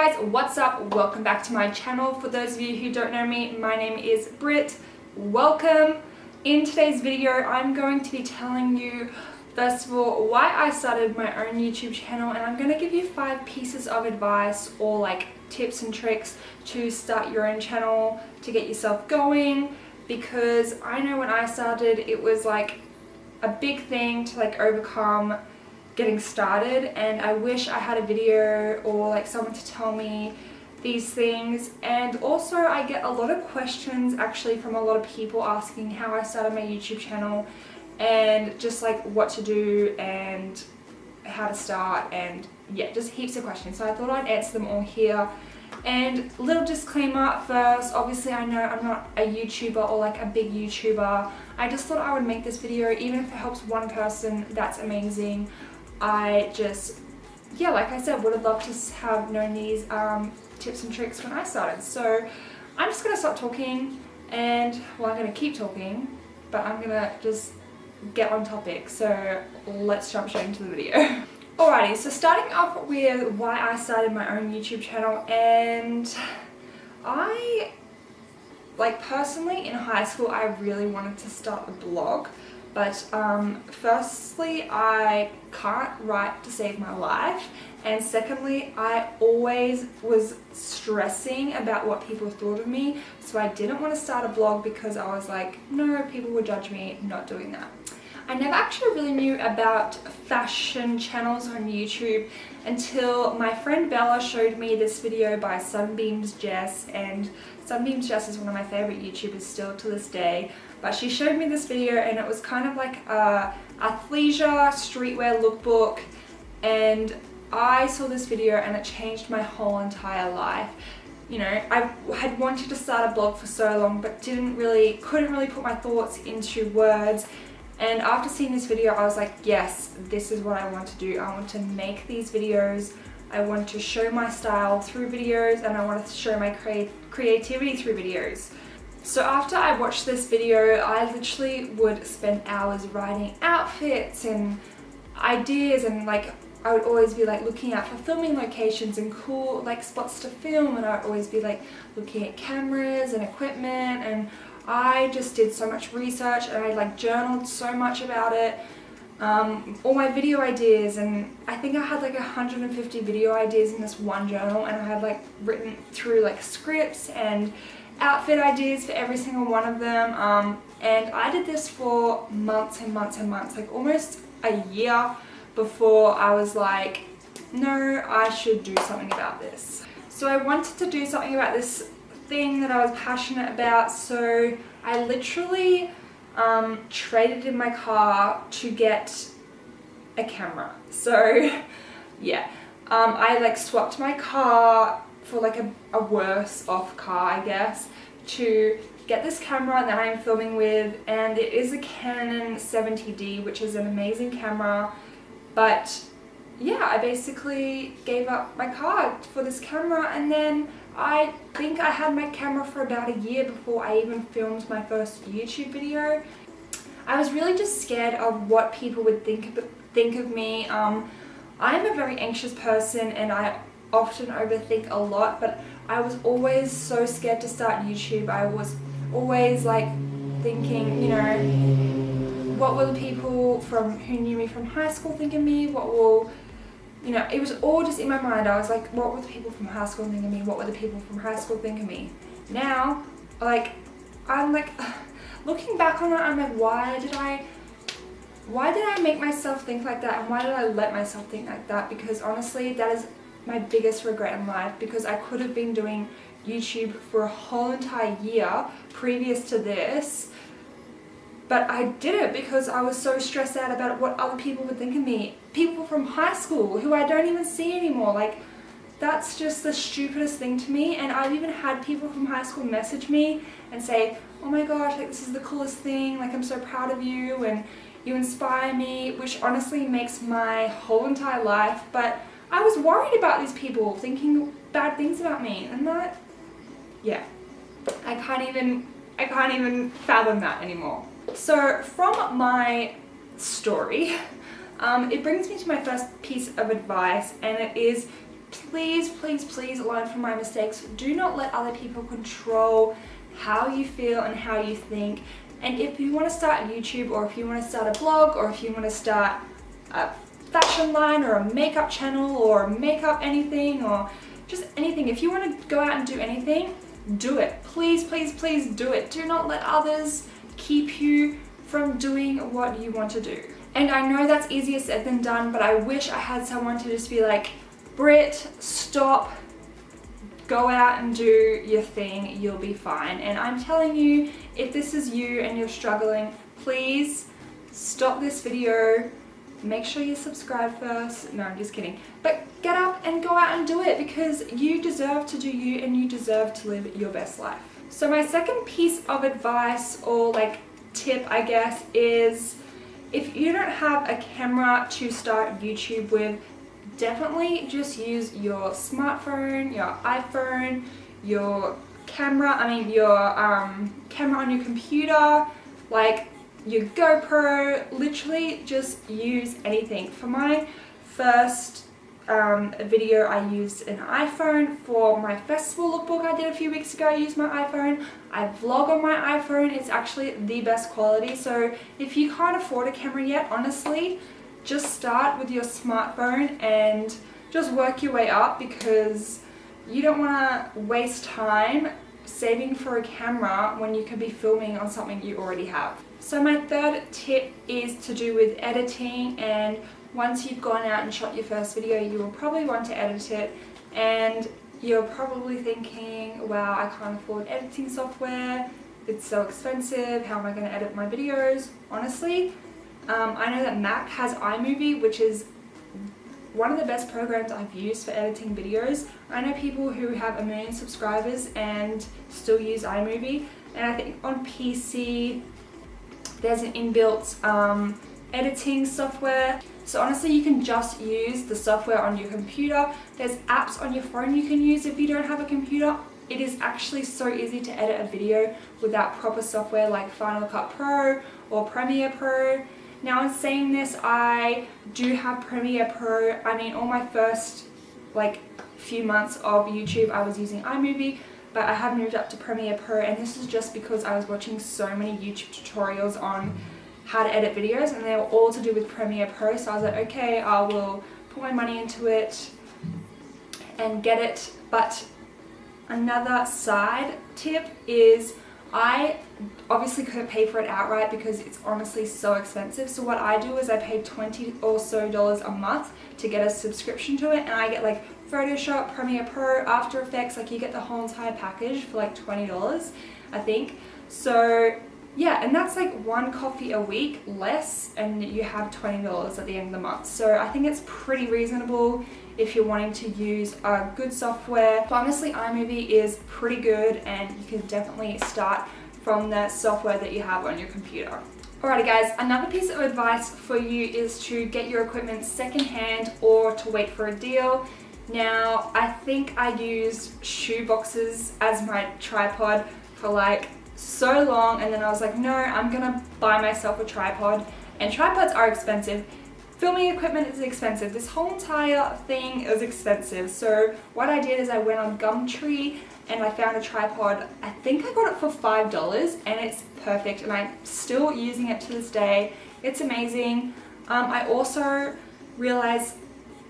guys, what's up? Welcome back to my channel. For those of you who don't know me, my name is Britt. Welcome. In today's video, I'm going to be telling you, first of all, why I started my own YouTube channel, and I'm going to give you 5 pieces of advice or like tips and tricks to start your own channel, to get yourself going, because I know when I started it was like a big thing to like overcome getting started, and I wish I had a video or like someone to tell me these things. And also I get a lot of questions actually from a lot of people asking how I started my YouTube channel and just like what to do and how to start, and yeah, just heaps of questions. So I thought I'd answer them all here. And little disclaimer first, obviously I know I'm not a YouTuber or like a big YouTuber. I just thought I would make this video, even if it helps one person, that's amazing. I just, yeah, like I said, would have loved to have known these tips and tricks when I started. So I'm just going to stop talking, and well, I'm going to keep talking, but I'm going to just get on topic. So let's jump straight into the video. Alrighty, so starting off with why I started my own YouTube channel, and I, like personally in high school, I really wanted to start a blog. But firstly, I can't write to save my life, and secondly, I always was stressing about what people thought of me, so I didn't want to start a blog because I was like, no, people would judge me, not doing that. I never actually really knew about fashion channels on YouTube until my friend Bella showed me this video by Sunbeams Jess, and Sunbeams Jess is one of my favorite YouTubers still to this day. But she showed me this video, and it was kind of like a athleisure streetwear lookbook, and I saw this video and it changed my whole entire life. You know, I had wanted to start a blog for so long, but couldn't really put my thoughts into words. And after seeing this video, I was like, yes, this is what I want to do. I want to make these videos. I want to show my style through videos, and I wanted to show my creativity through videos. So after I watched this video, I literally would spend hours writing outfits and ideas, and like I would always be like looking out for filming locations and cool like spots to film, and I would always be like looking at cameras and equipment, and I just did so much research, and I like journaled so much about it. All my video ideas, and I think I had like 150 video ideas in this one journal, and I had like written through like scripts and outfit ideas for every single one of them, and I did this for months and months and months, like almost a year, before I was like, no, I should do something about this. So I wanted to do something about this thing that I was passionate about, so I literally traded in my car to get a camera. So yeah, I like swapped my car for like a worse off car, I guess, to get this camera that I'm filming with, and it is a Canon 70D, which is an amazing camera. But yeah, I basically gave up my car for this camera, and then I think I had my camera for about a year before I even filmed my first YouTube video. I was really just scared of what people would think of me. I'm a very anxious person, and I often overthink a lot, but I was always so scared to start YouTube. I was always like thinking, you know, what will the people who knew me from high school think of me? What will, you know, it was all just in my mind. I was like, what will the people from high school think of me? What will the people from high school think of me? Now, like, I'm like, looking back on it, I'm like, why did I make myself think like that, and why did I let myself think like that? Because honestly, that is my biggest regret in life, because I could have been doing YouTube for a whole entire year previous to this, but I didn't because I was so stressed out about what other people would think of me. People from high school who I don't even see anymore, like that's just the stupidest thing to me. And I've even had people from high school message me and say, oh my gosh, like this is the coolest thing, like I'm so proud of you and you inspire me, which honestly makes my whole entire life. But I was worried about these people thinking bad things about me, and that, yeah, I can't even fathom that anymore. So from my story, it brings me to my first piece of advice, and it is please, please, please learn from my mistakes. Do not let other people control how you feel and how you think. And if you want to start YouTube, or if you want to start a blog, or if you want to start a fashion line or a makeup channel or makeup anything or just anything, if you want to go out and do anything, do it. Please, please, please do it. Do not let others keep you from doing what you want to do. And I know that's easier said than done, but I wish I had someone to just be like, Britt, stop, go out and do your thing, you'll be fine. And I'm telling you, if this is you and you're struggling, please stop this video. Make sure you subscribe first. No, I'm just kidding. But get up and go out and do it, because you deserve to do you and you deserve to live your best life. So my second piece of advice, or like tip I guess, is if you don't have a camera to start YouTube with, definitely just use your smartphone, your iPhone, your camera, camera on your computer, like your GoPro, literally just use anything. For my first video, I used an iPhone. For my festival lookbook I did a few weeks ago, I used my iPhone. I vlog on my iPhone. It's actually the best quality. So if you can't afford a camera yet, honestly, just start with your smartphone and just work your way up, because you don't want to waste time saving for a camera when you could be filming on something you already have. So my third tip is to do with editing, and once you've gone out and shot your first video, you will probably want to edit it, and you're probably thinking, wow, I can't afford editing software, it's so expensive, how am I going to edit my videos? Honestly, I know that Mac has iMovie, which is one of the best programs I've used for editing videos. I know people who have 1 million subscribers and still use iMovie, and I think on PC there's an inbuilt editing software. So honestly, you can just use the software on your computer. There's apps on your phone you can use if you don't have a computer. It is actually so easy to edit a video without proper software like Final Cut Pro or Premiere Pro. Now, in saying this, I do have Premiere Pro. I mean, all my first few months of YouTube I was using iMovie, but I have moved up to Premiere Pro, and this is just because I was watching so many YouTube tutorials on how to edit videos, and they were all to do with Premiere Pro. So I was like, okay, I will put my money into it and get it. But another side tip is, I obviously couldn't pay for it outright because it's honestly so expensive. So what I do is I pay $20 or so a month to get a subscription to it, and I get like Photoshop, Premiere Pro, After Effects, like you get the whole entire package for like $20, I think. So yeah, and that's like 1 coffee a week less, and you have $20 at the end of the month. So I think it's pretty reasonable if you're wanting to use a good software. But honestly, iMovie is pretty good, and you can definitely start from the software that you have on your computer. Alrighty guys, another piece of advice for you is to get your equipment secondhand or to wait for a deal. Now, I think I used shoe boxes as my tripod for like so long, and then I was like, no, I'm gonna buy myself a tripod. And tripods are expensive. Filming equipment is expensive. This whole entire thing is expensive. So what I did is I went on Gumtree and I found a tripod. I think I got it for $5, and it's perfect, and I'm still using it to this day. It's amazing. I also realized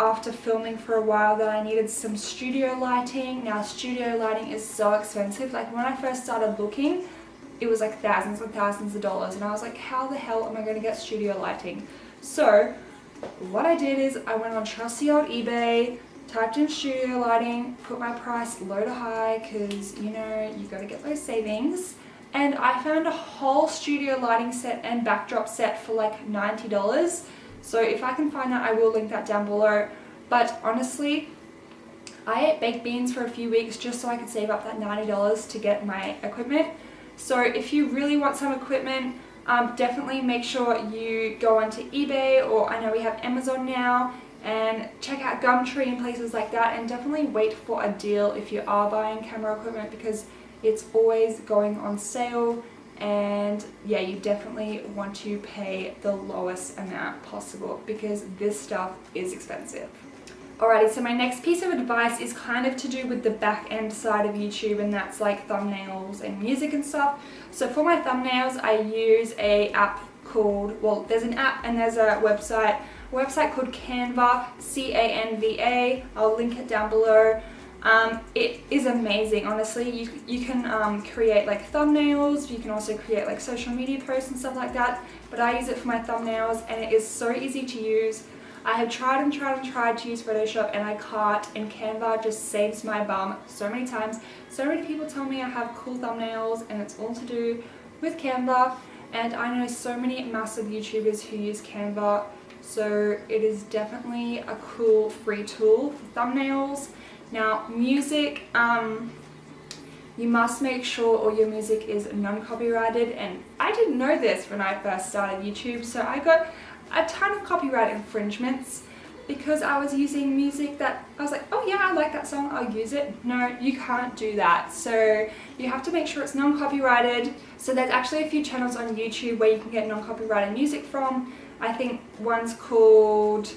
after filming for a while that I needed some studio lighting. Now, studio lighting is so expensive. Like when I first started looking, it was like thousands and thousands of dollars, and I was like, how the hell am I going to get studio lighting? So what I did is I went on trusty old eBay, typed in studio lighting, put my price low to high, because you know, you got to get those savings, and I found a whole studio lighting set and backdrop set for like $90. So if I can find that, I will link that down below. But honestly, I ate baked beans for a few weeks just so I could save up that $90 to get my equipment. So if you really want some equipment, definitely make sure you go onto eBay, or I know we have Amazon now, and check out Gumtree and places like that, and definitely wait for a deal if you are buying camera equipment, because it's always going on sale. And yeah, you definitely want to pay the lowest amount possible, because this stuff is expensive. Alrighty, so my next piece of advice is kind of to do with the back end side of YouTube, and that's like thumbnails and music and stuff. So for my thumbnails, I use a app called, well, there's an app and there's a website called Canva, C-A-N-V-A. I'll link it down below. It is amazing, honestly. You can create like thumbnails, you can also create like social media posts and stuff like that, but I use it for my thumbnails and it is so easy to use. I have tried and tried and tried to use Photoshop and I can't, and Canva just saves my bum so many times. So many people tell me I have cool thumbnails and it's all to do with Canva, and I know so many massive YouTubers who use Canva, so it is definitely a cool free tool for thumbnails. Now music, you must make sure all your music is non-copyrighted, and I didn't know this when I first started YouTube, so I got a ton of copyright infringements because I was using music that I was like, oh yeah, I like that song, I'll use it. No, you can't do that. So you have to make sure it's non-copyrighted. So there's actually a few channels on YouTube where you can get non-copyrighted music from. I think one's called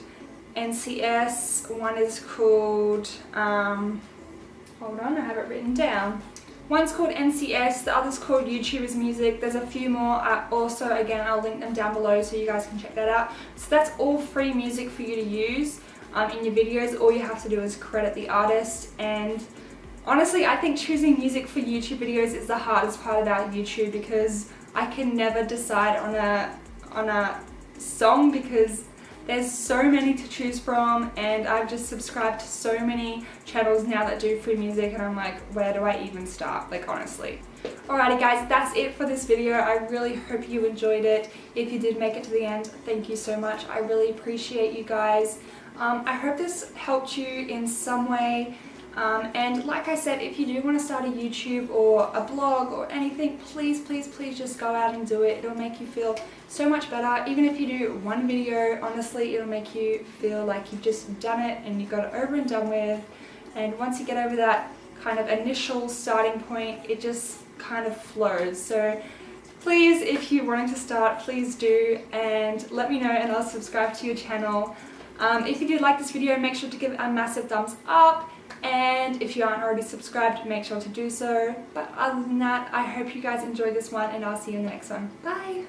NCS, one is called, hold on, I have it written down. One's called NCS, the other's called YouTubers Music. There's a few more. Also, again, I'll link them down below so you guys can check that out. So that's all free music for you to use in your videos. All you have to do is credit the artist. And honestly, I think choosing music for YouTube videos is the hardest part about YouTube, because I can never decide on a song because there's so many to choose from, and I've just subscribed to so many channels now that do free music, and I'm like, where do I even start? Like, honestly. Alrighty guys, that's it for this video. I really hope you enjoyed it. If you did make it to the end, thank you so much. I really appreciate you guys. I hope this helped you in some way. And like I said, if you do want to start a YouTube or a blog or anything, please, please, please just go out and do it. It'll make you feel so much better. Even if you do one video, honestly, it'll make you feel like you've just done it and you got it over and done with. And once you get over that kind of initial starting point, it just kind of flows. So please, if you're wanting to start, please do, and let me know and I'll subscribe to your channel. If you did like this video, make sure to give it a massive thumbs up. And if you aren't already subscribed, make sure to do so. But other than that, I hope you guys enjoyed this one, and I'll see you in the next one. Bye!